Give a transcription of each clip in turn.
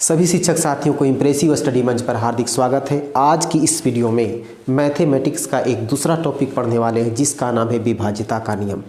सभी शिक्षक साथियों को इम्प्रेसिव स्टडी मंच पर हार्दिक स्वागत है। आज की इस वीडियो में मैथमेटिक्स का एक दूसरा टॉपिक पढ़ने वाले हैं जिसका नाम है विभाज्यता का नियम।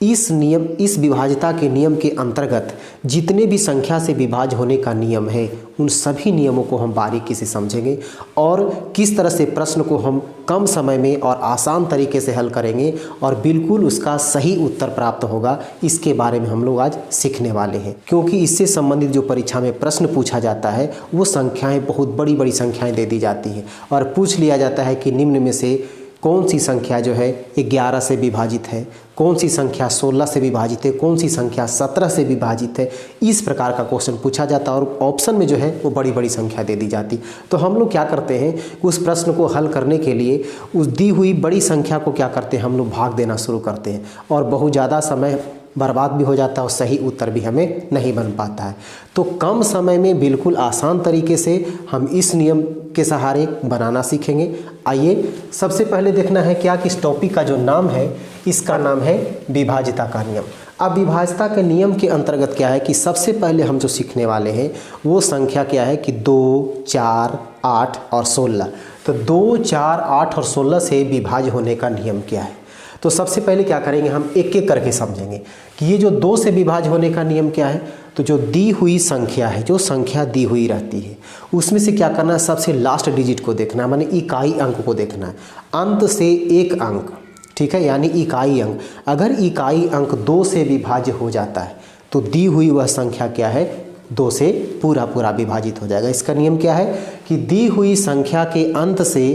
इस विभाज्यता के नियम के अंतर्गत जितने भी संख्या से विभाज्य होने का नियम है उन सभी नियमों को हम बारीकी से समझेंगे और किस तरह से प्रश्न को हम कम समय में और आसान तरीके से हल करेंगे और बिल्कुल उसका सही उत्तर प्राप्त होगा, इसके बारे में हम लोग आज सीखने वाले हैं। क्योंकि इससे संबंधित जो परीक्षा में प्रश्न पूछा जाता है वो संख्याएं बहुत बड़ी बड़ी संख्याएं दे दी जाती हैं और पूछ लिया जाता है कि निम्न में से कौन सी संख्या जो है 11 से विभाजित है, कौन सी संख्या 16 से विभाजित है, कौन सी संख्या 17 से विभाजित है। इस प्रकार का क्वेश्चन पूछा जाता है और ऑप्शन में जो है वो बड़ी बड़ी संख्या दे दी जाती। तो हम लोग क्या करते हैं, उस प्रश्न को हल करने के लिए उस दी हुई बड़ी संख्या को क्या करते हैं, हम लोग भाग देना शुरू करते हैं और बहुत ज़्यादा समय बर्बाद भी हो जाता है और सही उत्तर भी हमें नहीं बन पाता है। तो कम समय में बिल्कुल आसान तरीके से हम इस नियम के सहारे बनाना सीखेंगे। आइए सबसे पहले देखना है क्या कि इस टॉपिक का जो नाम है इसका नाम है विभाज्यता का नियम। अब विभाज्यता के नियम के अंतर्गत क्या है कि सबसे पहले हम जो सीखने वाले हैं वो संख्या क्या है कि 2, 4, 8 और 16। तो 2, 4, 8 और 16 से विभाज्य होने का नियम क्या है। तो सबसे पहले क्या करेंगे, हम एक एक करके समझेंगे कि ये जो 2 से विभाज्य होने का नियम क्या है। तो जो दी हुई संख्या है, जो संख्या दी हुई रहती है उसमें से क्या करना है, सबसे लास्ट डिजिट को देखना है, माने इकाई अंक को देखना है। अंत से एक अंक, ठीक है, यानी इकाई अंक। अगर इकाई अंक 2 से विभाज्य हो जाता है तो दी हुई वह संख्या क्या है, 2 से पूरा विभाजित हो जाएगा। इसका नियम क्या है कि दी हुई संख्या के अंत से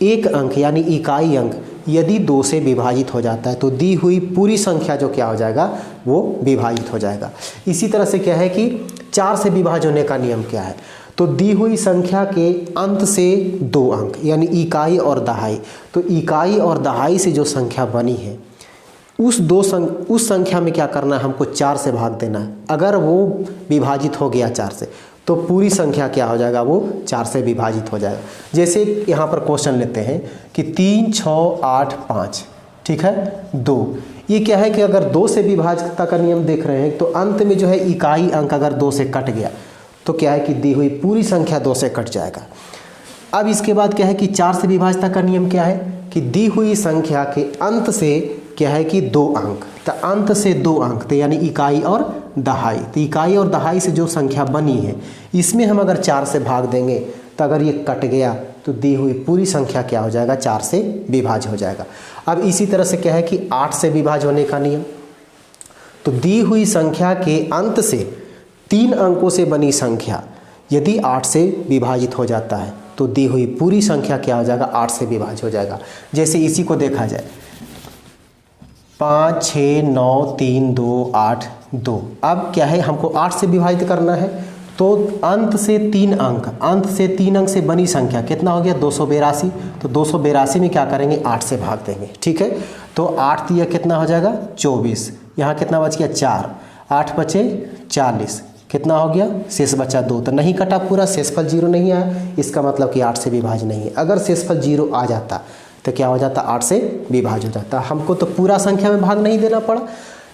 एक अंक यानी इकाई अंक यदि 2 से विभाजित हो जाता है तो दी हुई पूरी संख्या जो क्या हो जाएगा, वो विभाजित हो जाएगा। इसी तरह से क्या है कि 4 से विभाज्य होने का नियम क्या है, तो दी हुई संख्या के अंत से 2 अंक यानी इकाई और दहाई। तो इकाई और दहाई से जो संख्या बनी है उस संख्या में क्या करना है, हमको 4 से भाग देना है। अगर वो विभाजित हो गया 4 से तो पूरी संख्या क्या हो जाएगा, वो 4 से विभाजित हो जाएगा। जैसे यहाँ पर क्वेश्चन लेते हैं कि 3, 6, 8, 5, ठीक है, 2। ये क्या है कि अगर 2 से विभाज्यता का नियम देख रहे हैं तो अंत में जो है इकाई अंक अगर 2 से कट गया तो क्या है कि दी हुई पूरी संख्या 2 से कट जाएगा। अब इसके बाद क्या है कि 4 से विभाज्यता का नियम क्या है कि दी हुई संख्या के अंत से क्या है कि 2 अंक, तो अंत से 2 अंक तो यानी इकाई और दहाई। तो इकाई और दहाई से जो संख्या बनी है इसमें हम अगर 4 से भाग देंगे तो अगर ये कट गया तो दी हुई पूरी संख्या क्या हो जाएगा, 4 से विभाज्य हो जाएगा। अब इसी तरह से क्या है कि 8 से विभाज्य होने का नियम, तो दी हुई संख्या के अंत से 3 अंकों से बनी संख्या यदि 8 से विभाजित हो जाता है तो दी हुई पूरी संख्या क्या हो जाएगा, 8 से विभाज्य हो जाएगा। जैसे इसी को देखा जाए 5, 6, 9, 3, 2, 8, 2। अब क्या है, हमको 8 से विभाजित करना है तो अंत से 3 अंक से बनी संख्या कितना हो गया, 282। तो 282 में क्या करेंगे, 8 से भाग देंगे, ठीक है। तो 8 दिया कितना हो जाएगा, 24। यहाँ कितना बच गया, 4, 8 बचे 40, कितना हो गया, शेष बचा 2। तो नहीं कटा पूरा, शेषफल 0 नहीं आया, इसका मतलब कि 8 से विभाज्य नहीं है। अगर शेषफल 0 आ जाता तो क्या हो जाता, 8 से विभाज्य हो जाता। हमको तो पूरा संख्या में भाग नहीं देना पड़ा।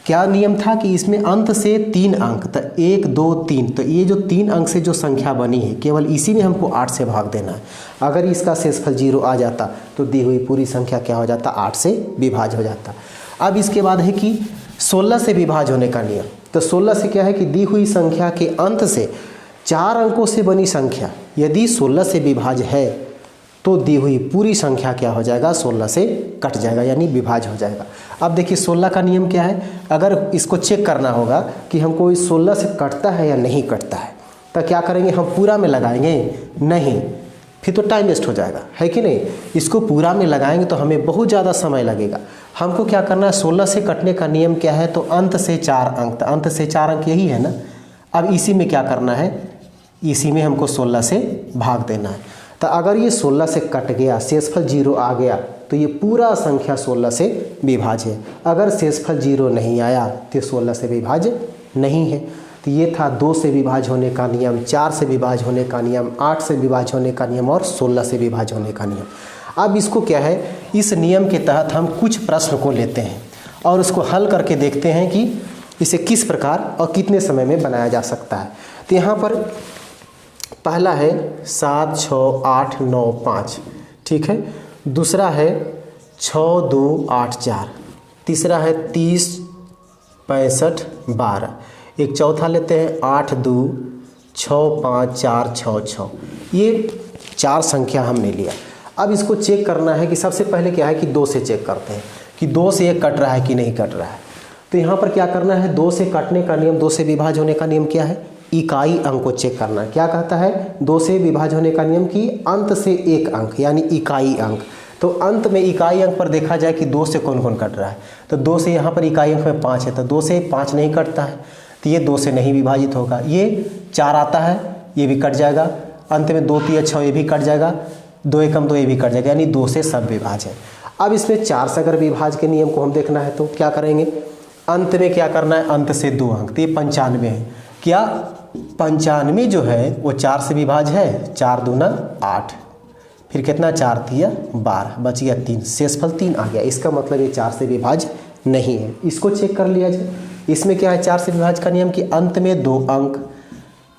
क्या नियम था कि इसमें अंत से 3 अंक, तो 1, 2, 3, तो ये जो 3 अंक से जो संख्या बनी है केवल इसी में हमको 8 से भाग देना है। अगर इसका शेषफल 0 आ जाता तो दी हुई पूरी संख्या क्या हो जाता, 8 से विभाज्य हो जाता। अब इसके बाद है कि 16 से विभाज्य होने का नियम। तो 16 से क्या है कि दी हुई संख्या के अंत से 4 अंकों से बनी संख्या यदि 16 से विभाज्य है तो दी हुई पूरी संख्या क्या हो जाएगा, 16 से कट जाएगा यानी विभाज्य हो जाएगा। अब देखिए 16 का नियम क्या है, अगर इसको चेक करना होगा कि हमको इस 16 से कटता है या नहीं कटता है तो क्या करेंगे, हम पूरा में लगाएंगे नहीं, फिर तो टाइम वेस्ट हो जाएगा, है कि नहीं। इसको पूरा में लगाएंगे तो हमें बहुत ज़्यादा समय लगेगा। हमको क्या करना है, 16 से कटने का नियम क्या है, तो अंत से 4 अंक, तो अंत से 4 अंक यही है ना। अब इसी में क्या करना है, इसी में हमको 16 से भाग देना है। तो अगर ये 16 से कट गया, शेषफल 0 आ गया तो ये पूरा संख्या 16 से विभाज्य है। अगर शेषफल 0 नहीं आया तो 16 से विभाज्य नहीं है। तो ये था 2 से विभाज्य होने का नियम, 4 से विभाज्य होने का नियम, 8 से विभाज्य होने का नियम और 16 से विभाज्य होने का नियम। अब इसको क्या है, इस नियम के तहत हम कुछ प्रश्न को लेते हैं और उसको हल करके देखते हैं कि इसे किस प्रकार और कितने समय में बनाया जा सकता है। तो यहाँ पर पहला है 7 6 8 9 5, ठीक है। दूसरा है 6 2 8 4। तीसरा है 30 65 12। एक चौथा लेते हैं 8 2 6 5 4 6 6। ये 4 संख्या हमने लिया। अब इसको चेक करना है कि सबसे पहले क्या है कि 2 से चेक करते हैं कि 2 से ये कट रहा है कि नहीं कट रहा है। तो यहाँ पर क्या करना है, 2 से काटने का नियम, 2 से विभाज्य होने का नियम क्या है, इकाई अंक को चेक करना है। क्या कहता है, 2 से विभाज्य होने का नियम कि अंत से एक अंक यानी इकाई अंक। तो अंत में इकाई अंक पर देखा जाए कि 2 से कौन कौन कट रहा है। तो 2 से यहाँ पर इकाई अंक में 5 है, तो 2 से 5 नहीं कटता है, तो ये 2 से नहीं विभाजित होगा। ये 4 आता है, ये भी कट जाएगा। अंत में 2 3 6 ये भी कट जाएगा, 2 एकम 2 ये भी कट जाएगा, यानी 2 से सब विभाज्य है। अब इसमें 4 से अगर विभाज्य के नियम को हम देखना है तो क्या करेंगे, अंत में क्या करना है, अंत से 2 अंक। तो ये 95 है। क्या 95 जो है वो 4 से विभाज्य है, 4 दूना 8, फिर कितना 4 तिया 12, बच गया 3, शेषफल 3 आ गया। इसका मतलब ये 4 से विभाज्य नहीं है। इसको चेक कर लिया जाए। इसमें क्या है 4 से विभाज्य का नियम कि अंत में 2 अंक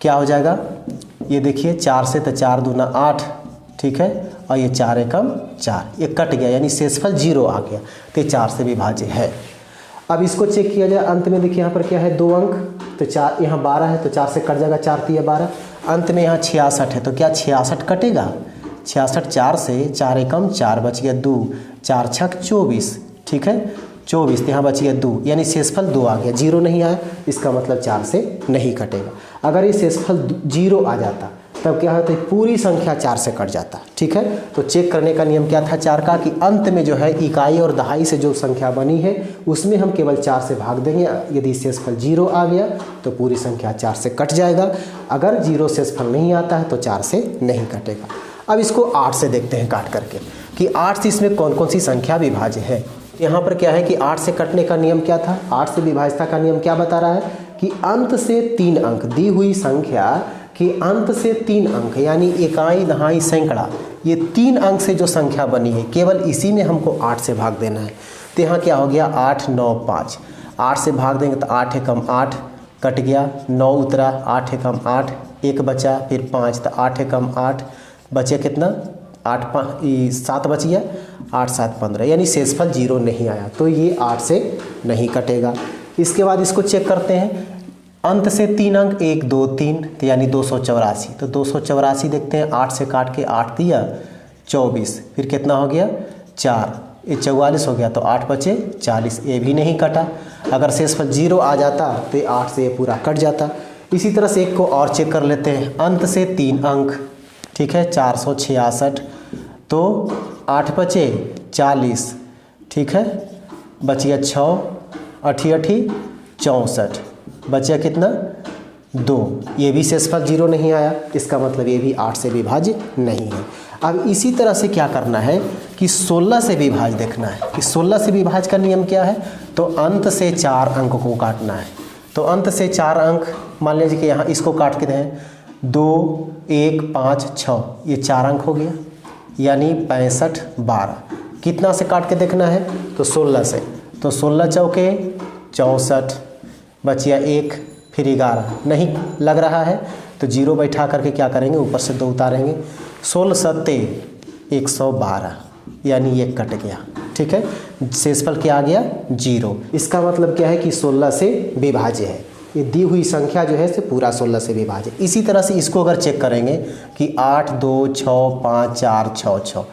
क्या हो जाएगा, ये देखिए 4 से तो 4 दूना 8, ठीक है, और ये 4 एकम 4, ये कट गया यानी शेषफल 0 आ गया। तो ये 4 से विभाज्य है। अब इसको चेक किया जाए। अंत में देखिए यहाँ पर क्या है 2 अंक, तो 4 यहाँ 12 है, तो 4 से कट जाएगा, 4 तिया 12। अंत में यहाँ 66 है, तो क्या 66 कटेगा, 66 4 से 4 एकम 4, बच गया 2, 4 छक 24, ठीक है 24, तो यहाँ बच गया 2, यानी शेषफल 2 आ गया, 0 नहीं आया। इसका मतलब 4 से नहीं कटेगा। अगर ये शेषफल 0 आ जाता तब क्या होता है, पूरी संख्या 4 से कट जाता, ठीक है। तो चेक करने का नियम क्या था 4 का, कि अंत में जो है इकाई और दहाई से जो संख्या बनी है उसमें हम केवल 4 से भाग देंगे। यदि शेषफल 0 आ गया तो पूरी संख्या 4 से कट जाएगा। अगर 0 शेषफल नहीं आता है तो 4 से नहीं कटेगा। अब इसको 8 से देखते हैं काट करके कि 8 से इसमें कौन कौन सी संख्या विभाज्य है। यहाँ पर क्या है कि 8 से कटने का नियम क्या था, 8 से विभाज्यता का नियम क्या बता रहा है कि अंत से 3 अंक, दी हुई संख्या कि अंत से 3 अंक यानी इकाई दहाई सैकड़ा, ये 3 अंक से जो संख्या बनी है केवल इसी में हमको 8 से भाग देना है। तो यहाँ क्या हो गया 8 9 5, 8 से भाग देंगे तो 8 एकम 8 कट गया, 9 उतरा, 8 एकम 8, 1 बचा, फिर 5, तो 8 एकम 8 बचे कितना 8 5 7 बच गया, 8 7 15, यानी शेषफल 0 नहीं आया। तो ये 8 से नहीं कटेगा। इसके बाद इसको चेक करते हैं। अंत से 3 अंक 1 2 3, तो यानी 284, तो 284 देखते हैं। 8 से काट के 8 दिया 24, फिर कितना हो गया 4, ये 44 हो गया, तो 8 बचे 40, ये भी नहीं कटा। अगर शेषफल 0 आ जाता तो 8 से ये पूरा कट जाता। इसी तरह से एक को और चेक कर लेते हैं। अंत से 3 अंक, ठीक है 466, तो 8 बचे 40, ठीक है, बच गया 6 8 8 64, बचा कितना 2, ये भी शेषफल 0 नहीं आया। इसका मतलब ये भी 8 से विभाज्य नहीं है। अब इसी तरह से क्या करना है कि 16 से विभाज्य देखना है कि 16 से विभाज्य का नियम क्या है। तो अंत से 4 अंक को काटना है। तो अंत से 4 अंक मान लीजिए कि यहाँ इसको काट के दें 2 1 5 6, ये 4 अंक हो गया, यानी 65 12। कितना से काट के देखना है तो 16 से, तो 16 चौके 64, बचिया 1, फिर 11, नहीं लग रहा है तो 0 बैठा करके क्या करेंगे ऊपर से 2 उतारेंगे। 16 सत्ते 112, यानी ये कट गया, ठीक है। शेषफल क्या आ गया 0। इसका मतलब क्या है कि 16 से विभाज्य है। ये दी हुई संख्या जो है से पूरा 16 से विभाज्य। इसी तरह से इसको अगर चेक करेंगे कि 8 2 6 5 4 6 6,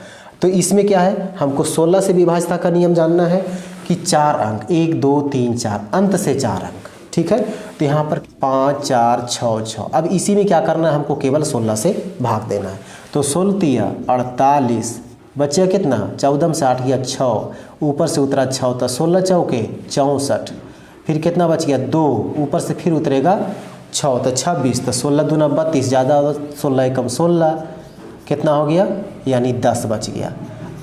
तो इसमें क्या है हमको 16 से विभाज्यता का नियम जानना है कि 4 अंक 1 2 3 4, अंत से 4 अंक, ठीक है। तो यहाँ पर 5 4 6 6। अब इसी में क्या करना है हमको केवल 16 से भाग देना है। तो 16 तिया 48, बचे कितना 14 में से 8 गया 6, ऊपर से उतरा 6, तो 16 चौके 64, फिर कितना बच गया 2, ऊपर से फिर उतरेगा 6, तो 26, तो 16 दूना 32, ज़्यादा 16 एकम 16, कितना हो गया यानी 10 बच गया।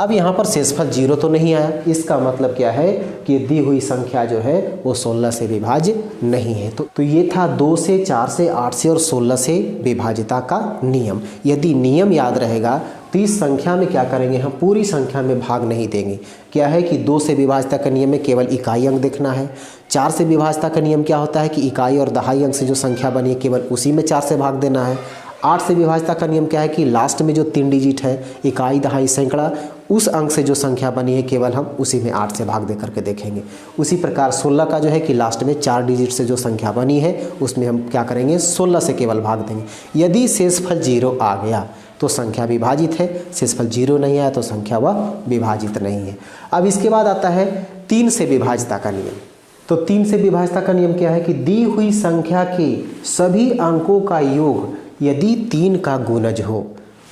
अब यहाँ पर शेषफल 0 तो नहीं आया। इसका मतलब क्या है कि दी हुई संख्या जो है वो 16 से विभाज्य नहीं है। तो ये था 2 से 4 से 8 से और 16 से विभाज्यता का नियम। यदि नियम याद रहेगा तो इस संख्या में क्या करेंगे हम पूरी संख्या में भाग नहीं देंगे। क्या है कि 2 से विभाज्यता का नियम में केवल इकाई अंक देखना है। 4 से विभाज्यता का नियम क्या होता है कि इकाई और दहाई अंक से जो संख्या बनी है केवल उसी में 4 से भाग देना है। 8 से विभाज्यता का नियम क्या है कि लास्ट में जो 3 डिजिट है, इकाई, दहाई, सैकड़ा, उस अंक से जो संख्या बनी है केवल हम उसी में 8 से भाग दे करके देखेंगे। उसी प्रकार 16 का जो है कि लास्ट में 4 डिजिट से जो संख्या बनी है उसमें हम क्या करेंगे, 16 से केवल भाग देंगे। यदि शेषफल 0 आ गया तो संख्या विभाजित है, शेषफल 0 नहीं आया तो संख्या वह विभाजित नहीं है। अब इसके बाद आता है 3 से विभाज्यता का नियम। तो 3 से विभाज्यता का नियम क्या है कि दी हुई संख्या के सभी अंकों का योग यदि 3 का गुणज हो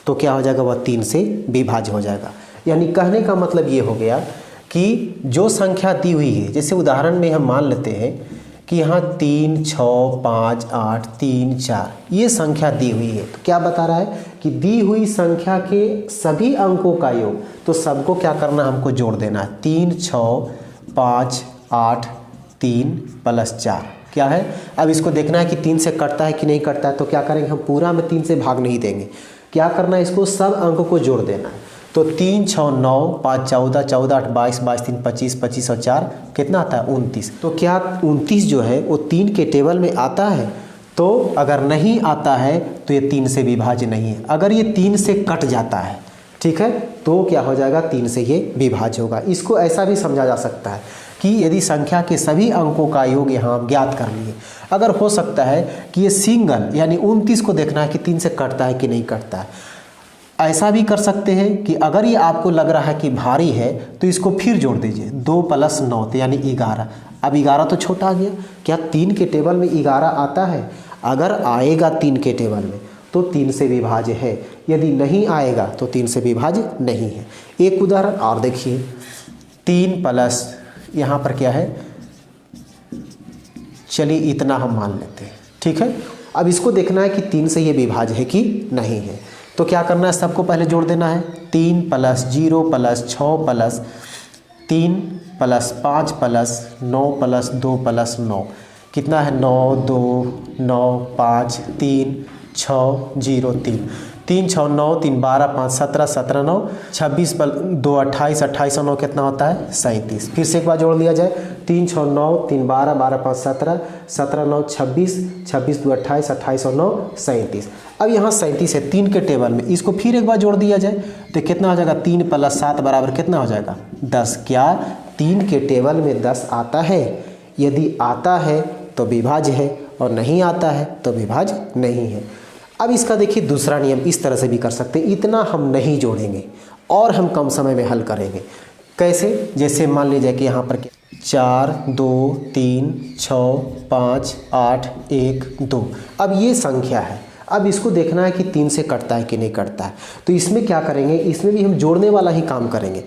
तो क्या हो जाएगा, वह 3 से विभाज्य हो जाएगा। यानी कहने का मतलब ये हो गया कि जो संख्या दी हुई है, जैसे उदाहरण में हम मान लेते हैं कि यहाँ 3, 6, 5, 8, 3, 4 ये संख्या दी हुई है, तो क्या बता रहा है कि दी हुई संख्या के सभी अंकों का योग, तो सबको क्या करना, हमको जोड़ देना है। 3, 6, 5, 8, 3 + 4 क्या है। अब इसको देखना है कि 3 से कटता है कि नहीं कटता है, तो क्या करेंगे, हम पूरा में 3 से भाग नहीं देंगे, क्या करना है, इसको सब अंकों को जोड़ देना है। तो 3, 6, 9, 5, 14, 14, 8, 22, 22, 3, 25, 25 और 4 कितना आता है, 29। तो क्या 29 जो है वो 3 के टेबल में आता है? तो अगर नहीं आता है तो ये 3 से विभाज्य नहीं है। अगर ये 3 से कट जाता है, ठीक है, तो क्या हो जाएगा, 3 से ये विभाज्य होगा। इसको ऐसा भी समझा जा सकता है कि यदि संख्या के सभी अंकों का योग यहाँ आप ज्ञात कर लिए, अगर हो सकता है कि ये सिंगल यानी 29 को देखना है कि 3 से कटता है कि नहीं कटता है। ऐसा भी कर सकते हैं कि अगर ये आपको लग रहा है कि भारी है तो इसको फिर जोड़ दीजिए, 2 + 9 तो यानी 11। अब 11 तो छोटा आ गया, क्या 3 के टेबल में 11 आता है? अगर आएगा 3 के टेबल में तो 3 से विभाज्य है, यदि नहीं आएगा तो 3 से विभाज्य नहीं है। एक उदाहरण और देखिए, 3 प्लस यहाँ पर क्या है, चलिए इतना हम मान लेते हैं, ठीक है। अब इसको देखना है कि 3 से ये विभाज्य है कि नहीं है, तो क्या करना है, सबको पहले जोड़ देना है। 3 + 0 + 6 + 3 + 5 + 9 + 2 + 9 कितना है, 9, 2, 9, 5, 3, 6, 0, 3, 3, 6, 9, 3, 12, 5, 17, 17, 9, 26 + 2, 28, 28 और 9 कितना होता है, 37। फिर से एक बार जोड़ लिया जाए, 3, 6, 9, 3, 12, 12, 5, 17, 17, 9, 26, 26, 2, 28, 28 और 9, 37। अब यहाँ 37 है 3 के टेबल में, इसको फिर एक बार जोड़ दिया जाए तो कितना हो जाएगा, 3 + 7 बराबर कितना हो जाएगा, 10। क्या 3 के टेबल में 10 आता है? यदि आता है तो विभाज्य है और नहीं आता है तो विभाज्य नहीं है। अब इसका देखिए दूसरा नियम इस तरह से भी कर सकते हैं, इतना हम नहीं जोड़ेंगे और हम कम समय में हल करेंगे। कैसे? जैसे मान लीजिए कि यहाँ पर 4, 2, 3, 6, 5, 8, 1, 2। अब ये संख्या है, अब इसको देखना है कि 3 से कटता है कि नहीं कटता है। तो इसमें क्या करेंगे, इसमें भी हम जोड़ने वाला ही काम करेंगे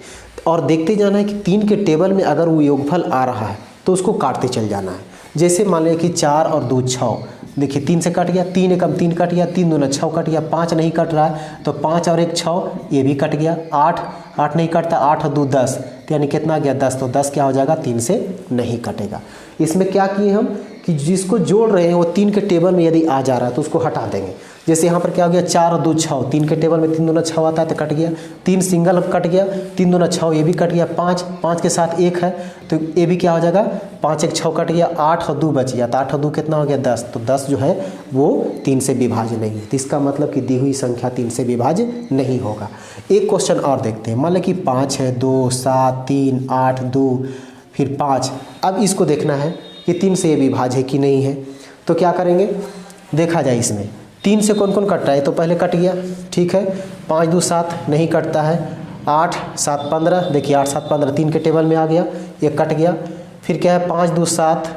और देखते जाना है कि 3 के टेबल में अगर वो योगफल आ रहा है तो उसको काटते चल जाना है। जैसे मान लें कि 4 और 2 6, देखिए 3 से कट गया, 3 एकम 3 कट गया, 3 दूना 6 कट गया, 5 नहीं कट रहा है तो 5 और 1 6 ये भी कट गया, 8 नहीं कटता, 8 और 2 10 तो यानी कितना गया, 10। तो 10 क्या हो जाएगा, 3 से नहीं कटेगा। इसमें क्या किए हम कि जिसको जोड़ रहे हैं वो 3 के टेबल में यदि आ जा रहा है तो उसको हटा देंगे। जैसे यहाँ पर क्या हो गया, 4 और 2 6, 3 के टेबल में 3 दूना 6 आता है तो कट गया, 3 सिंगल कट गया, 3 दूना 6 ये भी कट गया, 5 के साथ 1 है तो ये भी क्या हो जाएगा, 5 1 6 कट गया, 8 और 2 बच गया, तो 8 और 2 कितना हो गया, 10। तो 10 जो है वो 3 से विभाज्य नहीं है, तो इसका मतलब कि दी हुई संख्या 3 से विभाज्य नहीं होगा। एक क्वेश्चन और देखते हैं, मान लें कि 5 है, 2, 7, 3, 8, 2 फिर 5। अब इसको देखना है कि 3 से ये विभाज्य है कि नहीं है। तो क्या करेंगे, देखा जाए इसमें 3 से कौन कौन कट रहा है, तो पहले कट गया, ठीक है। 5 2 7 नहीं कटता है, 8 7 15, देखिए 8 7 15 3 के टेबल में आ गया, ये कट गया। फिर क्या है, 5 2 7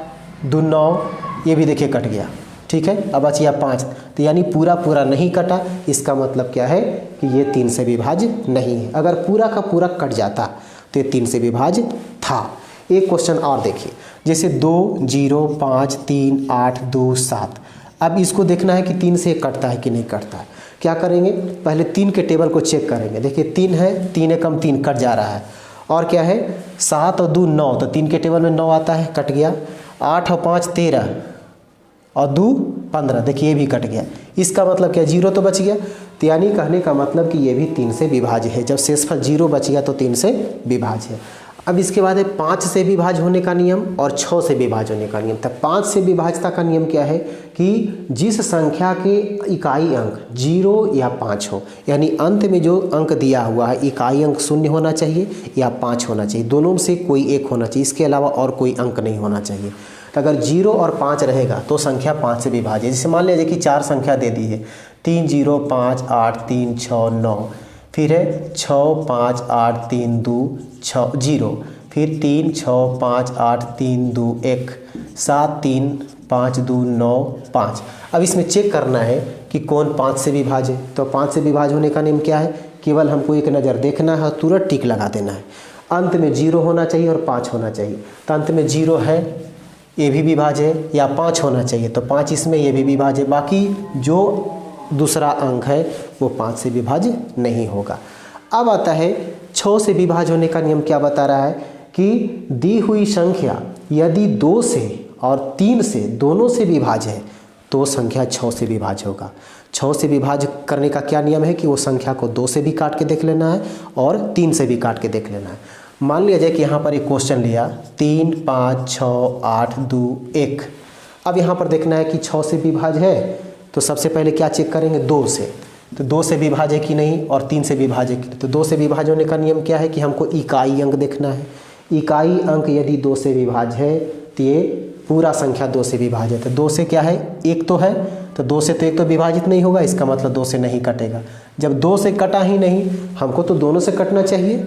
2 9 ये भी देखिए कट गया, ठीक है। अब बचिया 5, तो यानी पूरा नहीं कटा, इसका मतलब क्या है कि ये 3 से विभाज्य नहीं है। अगर पूरा का पूरा कट जाता तो ये 3 से विभाज्य था। एक क्वेश्चन और देखिए, जैसे 2 0 5 3 8 2 7। अब इसको देखना है कि 3 से कटता है कि नहीं कटता है। क्या करेंगे, पहले 3 के टेबल को चेक करेंगे। देखिए 3 है, 3 एकम 3 कट जा रहा है, और क्या है 7 और 2 9, तो 3 के टेबल में 9 आता है, कट गया। 8 और 5 13 और 2 15, देखिए ये भी कट गया। इसका मतलब क्या, 0 तो बच गया, तो यानी कहने का मतलब कि ये भी 3 से विभाज्य है। जब शेषफल 0 बच गया तो 3 से विभाज्य है। अब इसके बाद है 5 से विभाज्य होने का नियम और 6 से विभाज्य होने का नियम। तो 5 से विभाज्यता का नियम क्या है कि जिस संख्या के इकाई अंक 0 या 5 हो, यानी अंत में जो अंक दिया हुआ है इकाई अंक 0 होना चाहिए या 5 होना चाहिए, दोनों में से कोई एक होना चाहिए, इसके अलावा और कोई अंक नहीं होना चाहिए। तो अगर 0 और 5 रहेगा तो संख्या 5 से विभाज्य है। जैसे मान लीजिए कि 4 संख्या दे दी है, 3 0 5 8 3 6 9, फिर है 6 5 8 3 2 6 0, फिर 3 6 5 8 3 2 1 7 3 5 2 9 5। अब इसमें चेक करना है कि कौन 5 से विभाज्य है। तो 5 से विभाज्य होने का नियम क्या है, केवल हमको एक नज़र देखना है, तुरंत टिक लगा देना है। अंत में 0 होना चाहिए और 5 होना चाहिए। तो अंत में 0 है, ये भी विभाज्य है, या 5 होना चाहिए तो 5 इसमें, ये भी विभाज्य है। बाकी जो दूसरा अंक है वो 5 से विभाज्य नहीं होगा। अब आता है 6 से विभाज्य होने का नियम। क्या बता रहा है कि दी हुई संख्या यदि 2 से और 3 से दोनों से विभाज्य है तो संख्या 6 से विभाज्य होगा। 6 से विभाज्य करने का क्या नियम है कि वो संख्या को 2 से भी काट के देख लेना है और 3 से भी काट के देख लेना है। मान लिया जाए कि यहाँ पर एक क्वेश्चन लिया 3 5 6 8 2 1। अब यहाँ पर देखना है कि 6 से विभाज्य है, तो सबसे पहले क्या चेक करेंगे, 2 से। तो 2 से विभाज्य है कि नहीं और 3 से विभाज्य है कि नहीं। तो 2 से विभाज्य होने का नियम क्या है कि हमको इकाई अंक देखना है। इकाई अंक यदि 2 से विभाज्य है तो ये पूरा संख्या 2 से विभाजित है। 2 से क्या है, एक तो है, तो 2 से तो एक तो विभाजित नहीं होगा, इसका मतलब 2 से नहीं कटेगा। जब 2 से कटा ही नहीं, हमको तो दोनों से कटना चाहिए,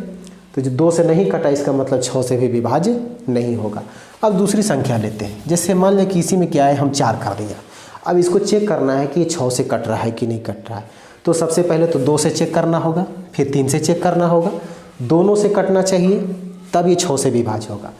तो जो 2 से नहीं कटा इसका मतलब 6 से भी विभाज्य नहीं होगा। अब दूसरी संख्या लेते हैं। जैसे मान लें कि इसी में क्या है, हम 4 कर दिया। अब इसको चेक करना है कि ये 6 से कट रहा है कि नहीं कट रहा है। तो सबसे पहले तो 2 से चेक करना होगा, फिर 3 से चेक करना होगा, दोनों से कटना चाहिए, तब ये 6 से विभाज्य होगा।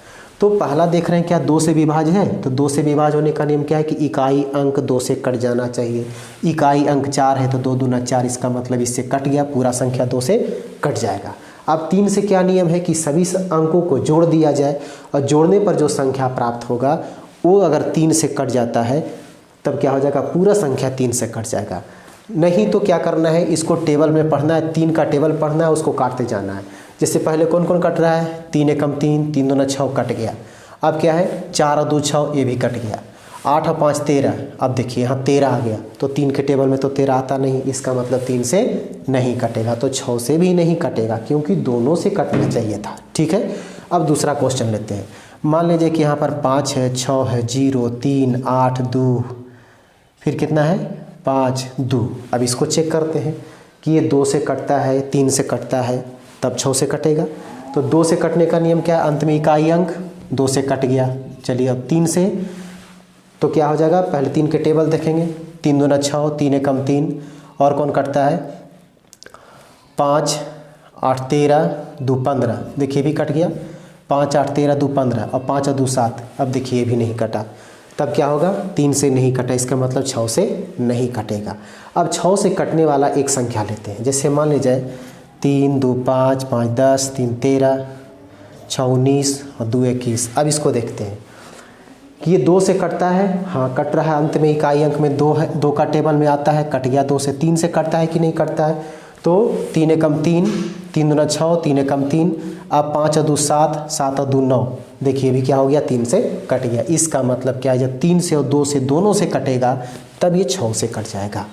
तो पहला देख रहे हैं क्या 2 से विभाज्य है, तो 2 से विभाज्य होने का नियम क्या है कि इकाई अंक 2 से कट जाना चाहिए। इकाई अंक 4 है तो 2 दूना 4, इसका मतलब इससे कट गया, पूरा संख्या 2 से कट जाएगा। अब 3 से क्या नियम है कि सभी अंकों को जोड़ दिया जाए और जोड़ने पर जो संख्या प्राप्त होगा वो अगर 3 से कट जाता है तब क्या हो जाएगा, पूरा संख्या 3 से कट जाएगा। नहीं तो क्या करना है, इसको टेबल में पढ़ना है, 3 का टेबल पढ़ना है, उसको काटते जाना है। जैसे पहले कौन कौन कट रहा है, 3 एकम 3, 3 दूना 6 कट गया। अब क्या है 4 और 2 6, ये भी कट गया। 8 और 5 13, अब देखिए यहाँ 13 आ गया, तो 3 के टेबल में तो 13 आता नहीं, इसका मतलब 3 से नहीं कटेगा, तो 6 से भी नहीं कटेगा क्योंकि दोनों से कटना चाहिए था। ठीक है, अब दूसरा क्वेश्चन लेते हैं। मान लीजिए कि यहाँ पर 5 है, 6 है, 0 3 8 2, फिर कितना है 5 2। अब इसको चेक करते हैं कि ये 2 से कटता है, 3 से कटता है, तब 6 से कटेगा। तो 2 से कटने का नियम क्या है, अंत में इकाई अंक 2 से कट गया। चलिए अब 3 से तो क्या हो जाएगा, पहले 3 के टेबल देखेंगे, 3 दूना 6, 3 एकम 3, और कौन कटता है 5 8 13 2 15, देखिए भी कट गया। 5 8 13 2 15 और 5 और 2 7, अब देखिए ये भी नहीं कटा, तब क्या होगा 3 से नहीं कटा, इसका मतलब 6 से नहीं कटेगा। अब 6 से कटने वाला एक संख्या लेते हैं। जैसे मान लीजिए 3 2 5 5 10 3 13 6 19 और 2 21। अब इसको देखते हैं कि ये 2 से कटता है, हाँ कट रहा है, अंत में इकाई अंक में 2 है, 2 का टेबल में आता है, कट गया 2 से। 3 से कटता है कि नहीं कटता है, तो 3 एकम 3, 3 दूना 6, 3 एकम 3, अब 5 और 2 7, 7 और 2 9, देखिए भी क्या हो गया 3 से कट गया। इसका मतलब क्या है, जब 3 से और 2 से दोनों से कटेगा तब ये 6 से कट जाएगा।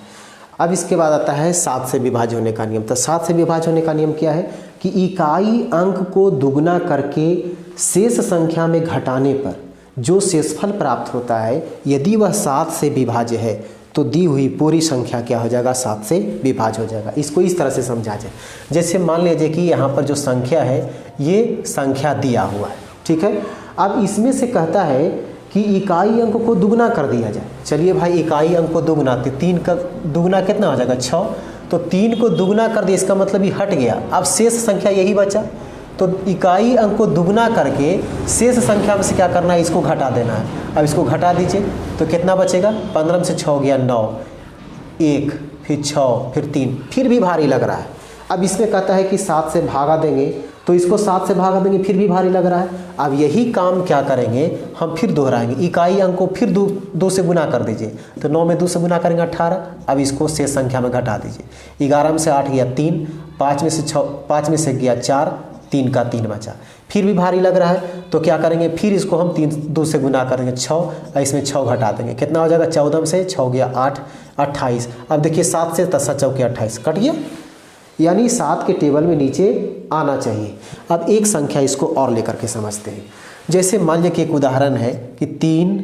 अब इसके बाद आता है 7 से विभाज्य होने का नियम। तो 7 से विभाज्य होने का नियम क्या है कि इकाई अंक को दुगना करके शेष संख्या में घटाने पर जो शेषफल प्राप्त होता है, यदि वह 7 से विभाज्य है तो दी हुई पूरी संख्या क्या हो जाएगा, 7 से विभाज्य हो जाएगा। इसको इस तरह से समझा जाए, जैसे मान लीजिए कि यहाँ पर जो संख्या है ये संख्या दिया हुआ है, ठीक है। अब इसमें से कहता है कि इकाई अंक को दुगना कर दिया जाए। चलिए भाई इकाई अंक को दुगना, 3 का दुगना कितना हो जाएगा 6, तो 3 को दुगना कर दिया, इसका मतलब ये हट गया। अब शेष संख्या यही बचा, तो इकाई अंक को दुगना करके शेष संख्या में से क्या करना है, इसको घटा देना है। अब इसको घटा दीजिए तो कितना बचेगा, 15 में से 6 गया 9, 1 फिर 6 फिर 3, फिर भी भारी लग रहा है। अब इसमें कहता है कि 7 से भागा देंगे, तो इसको 7 से भागा देंगे फिर भी भारी लग रहा है। अब यही काम क्या करेंगे, हम फिर दोहराएंगे, इकाई अंक को फिर 2 से गुना कर दीजिए, तो 9 में 2 से गुना करेंगे 18। अब इसको शेष संख्या में घटा दीजिए, 11 में से 8 गया 3, 5 में से 6, 5 में से गया 4, 3 का 3 बचा, फिर भी भारी लग रहा है तो क्या करेंगे, फिर इसको हम 2 से गुना करेंगे 6 और इसमें 6 घटा देंगे, कितना हो जाएगा 14 से 6 गया 8, 28। अब देखिए 7 से 10 चौके 28 कट गया, यानी 7 के टेबल में नीचे आना चाहिए। अब एक संख्या इसको और लेकर के समझते हैं। जैसे मान लीजिए कि एक उदाहरण है कि 3,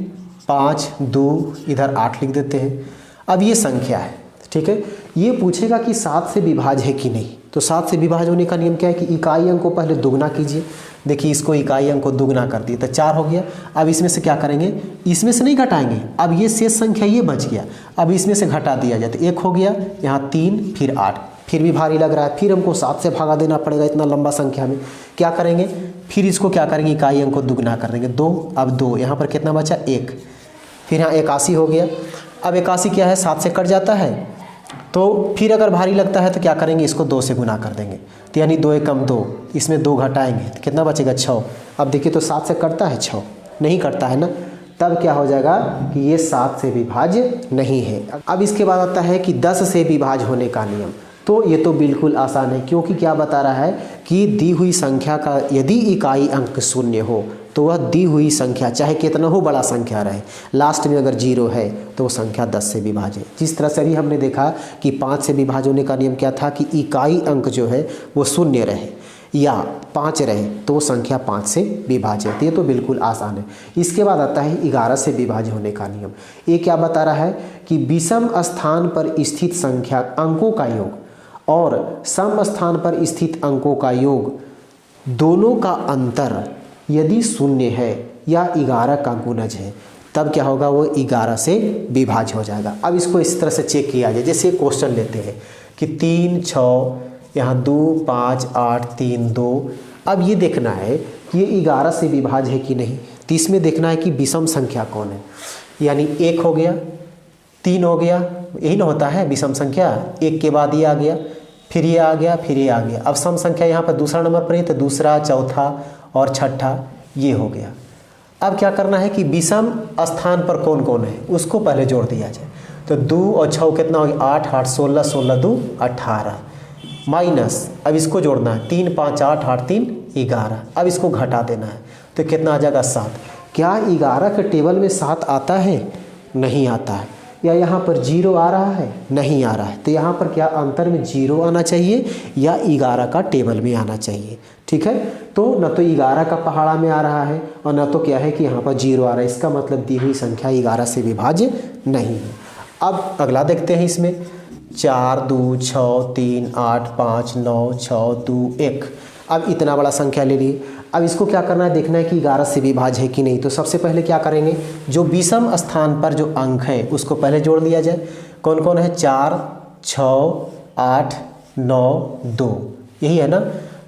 5, 2 इधर 8 लिख देते हैं। अब ये संख्या है, ठीक है, ये पूछेगा कि 7 से विभाज्य है कि नहीं। तो 7 से विभाज्य होने का नियम क्या है कि इकाई अंक को पहले दुगना कीजिए। देखिए इसको इकाई अंक को दुगना कर दिए तो 4 हो गया। अब इसमें से क्या करेंगे, इसमें से नहीं घटाएंगे, अब ये शेष संख्या ये बच गया, अब इसमें से घटा दिया जाए तो 1 हो गया, यहाँ 3 फिर 8, फिर भी भारी लग रहा है, फिर हमको 7 से भागा देना पड़ेगा इतना लंबा संख्या में। क्या करेंगे, फिर इसको क्या करेंगे, इकाई अंक को दुगना कर देंगे 2, अब 2 यहाँ पर कितना बचा 1, फिर यहाँ 81 हो गया। अब 81 क्या है 7 से कट जाता है, तो फिर अगर भारी लगता है तो क्या करेंगे, इसको 2 से गुना कर देंगे, तो यानी 2 एकम 2, इसमें 2 घटाएंगे तो कितना बचेगा 6। अब देखिए तो 7 से कटता है 6, नहीं कटता है ना, तब क्या हो जाएगा कि ये 7 से विभाज्य नहीं है। अब इसके बाद आता है कि 10 से विभाज्य होने का नियम। तो ये तो बिल्कुल आसान है, क्योंकि क्या बता रहा है कि दी हुई संख्या का यदि इकाई अंक 0 हो तो वह दी हुई संख्या चाहे कितना हो बड़ा संख्या रहे, लास्ट में अगर 0 है तो वो संख्या 10 से विभाज्य है। जिस तरह से अभी हमने देखा कि 5 से विभाज्य होने का नियम क्या था कि इकाई अंक जो है वो 0 रहे या 5 रहे तो वो संख्या 5 से विभाज्य है। तो ये तो बिल्कुल आसान है। इसके बाद आता है 11 से विभाज्य होने का नियम। ये क्या बता रहा है कि विषम स्थान पर स्थित संख्या अंकों का योग और सम स्थान पर स्थित अंकों का योग दोनों का अंतर यदि 0 है या 11 का गुणज है तब क्या होगा, वो 11 से विभाज्य हो जाएगा। अब इसको इस तरह से चेक किया जाए, जैसे क्वेश्चन लेते हैं कि 3, 6, यहाँ 2, 5, 8, 3, 2। अब ये देखना है कि ये 11 से विभाज्य है कि नहीं, तो इसमें देखना है कि विषम संख्या कौन है, यानी 1 हो गया, 3 हो गया, यही ना होता है विषम संख्या, 1 के बाद ये आ गया, फिर ये आ गया, फिर ये आ गया। अब सम संख्या यहाँ पर दूसरा नंबर पर है तो दूसरा, चौथा और छठा ये हो गया। अब क्या करना है कि विषम स्थान पर कौन कौन है उसको पहले जोड़ दिया जाए। तो 2 और 6 कितना हो गया 8, 8 16, 16 2 18 माइनस, अब इसको जोड़ना है 3, 5, 8, 8 3 11। अब इसको घटा देना है तो कितना आ जाएगा 7। क्या 11 के टेबल में 7 आता है, नहीं आता है। या यहाँ पर 0 आ रहा है, नहीं आ रहा है। तो यहाँ पर क्या अंतर में 0 आना चाहिए या 11 का टेबल में आना चाहिए, ठीक है। तो न तो 11 का पहाड़ा में आ रहा है और न तो क्या है कि यहाँ पर 0 आ रहा है, इसका मतलब दी हुई संख्या 11 से विभाज्य नहीं है। अब अगला देखते हैं, इसमें 4, 2, 6, 3, 8, 5, 9, 6, 2, 1। अब इतना बड़ा संख्या ले लिए। अब इसको क्या करना है, देखना है कि 11 से विभाज्य है कि नहीं। तो सबसे पहले क्या करेंगे, जो विषम स्थान पर जो अंक है उसको पहले जोड़ लिया जाए। कौन कौन है, 4, 6, 8, 9, 2, यही है ना।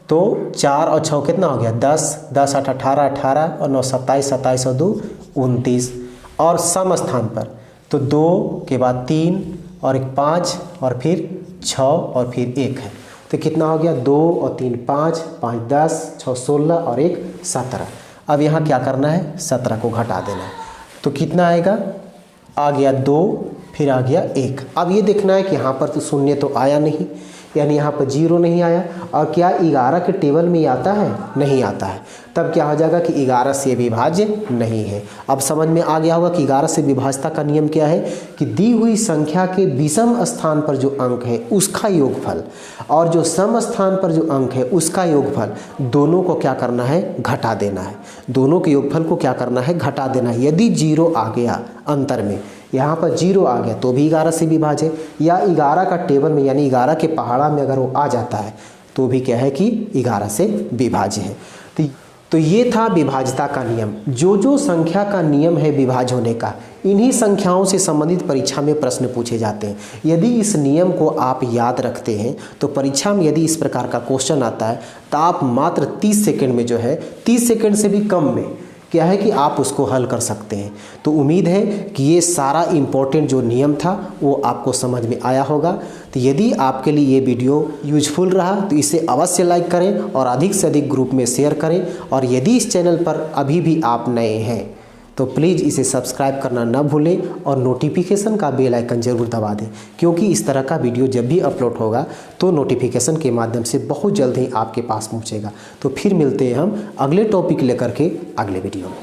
तो 4 और 6 कितना हो गया 10, 10 8 18, 18 और 9 27, 27 और 2 29। और सम स्थान पर तो 2 के बाद 3 और 1 5 और फिर 6 और फिर 1 है। तो कितना हो गया 2 और 3 5, 5 10, 6 16 और 1 17। अब यहाँ क्या करना है, 17 को घटा देना है। तो कितना आएगा, आ गया 2, फिर आ गया 1। अब ये देखना है कि यहाँ पर तो 0 तो आया नहीं, यानी यहाँ पर 0 नहीं आया। और क्या 11 के टेबल में आता है, नहीं आता है। तब क्या हो जाएगा कि 11 से विभाज्य नहीं है। अब समझ में आ गया होगा कि 11 से विभाज्यता का नियम क्या है कि दी हुई संख्या के विषम स्थान पर जो अंक है उसका योगफल और जो सम स्थान पर जो अंक है उसका योगफल, दोनों को क्या करना है, घटा देना है। दोनों के योगफल को क्या करना है, घटा देना है। यदि 0 आ गया अंतर में, यहाँ पर 0 आ गया तो भी 11 से विभाज्य, या 11 का टेबल में यानी 11 के पहाड़ा में अगर वो आ जाता है तो भी क्या है कि 11 से विभाज्य है। तो ये था विभाज्यता का नियम। जो जो संख्या का नियम है विभाज्य होने का, इन्हीं संख्याओं से संबंधित परीक्षा में प्रश्न पूछे जाते हैं। यदि इस नियम को आप याद रखते हैं तो परीक्षा में यदि इस प्रकार का क्वेश्चन आता है तो आप मात्र 30 सेकंड में जो है, 30 सेकंड से भी कम में क्या है कि आप उसको हल कर सकते हैं। तो उम्मीद है कि ये सारा इम्पोर्टेंट जो नियम था वो आपको समझ में आया होगा। तो यदि आपके लिए ये वीडियो यूजफुल रहा तो इसे अवश्य लाइक करें और अधिक से अधिक ग्रुप में शेयर करें। और यदि इस चैनल पर अभी भी आप नए हैं तो प्लीज़ इसे सब्सक्राइब करना ना भूलें और नोटिफिकेशन का बेल आइकन ज़रूर दबा दें, क्योंकि इस तरह का वीडियो जब भी अपलोड होगा तो नोटिफिकेशन के माध्यम से बहुत जल्द ही आपके पास पहुंचेगा। तो फिर मिलते हैं हम अगले टॉपिक लेकर के अगले वीडियो में।